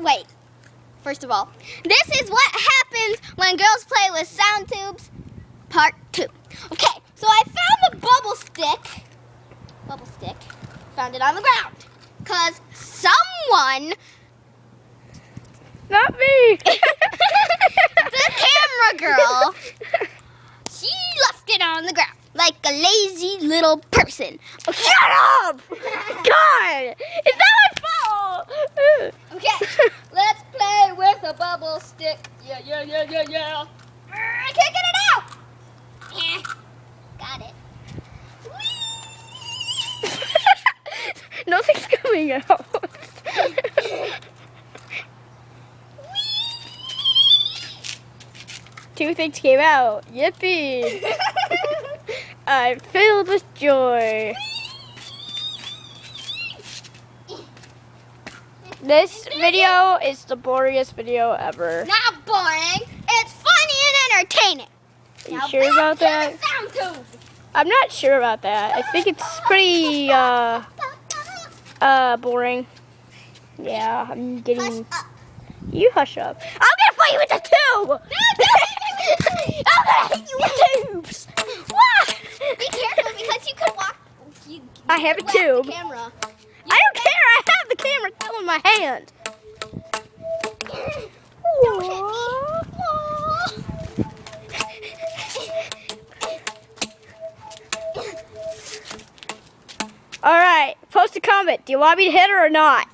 Wait. First of all, this is what happens when girls play with sound tubes. Part 2. Okay, so I found the bubble stick. Found it on the ground. Because someone... Not me. The camera girl. She left it on the ground. Like a lazy little person. Okay. Shut up! God! It's not my fault! Okay, let's play with a bubble stick. Yeah. Kicking it out. Yeah, got it. Nothing's coming out. Two things came out. Yippee! I'm filled with joy. This video is the boringest video ever. Not boring. It's funny and entertaining. Are you Now sure back about to that? the sound tube. I'm not sure about that. I think it's pretty boring. Yeah, I'm getting. Hush up. You hush up. I'm gonna fight you with the tube. No, don't I'm gonna hit you with tubes. What? be careful because you could walk. I have a whack tube. The camera. I don't care. I have the camera still in my hand. Don't hit me. All right. Post a comment. Do you want me to hit her or not?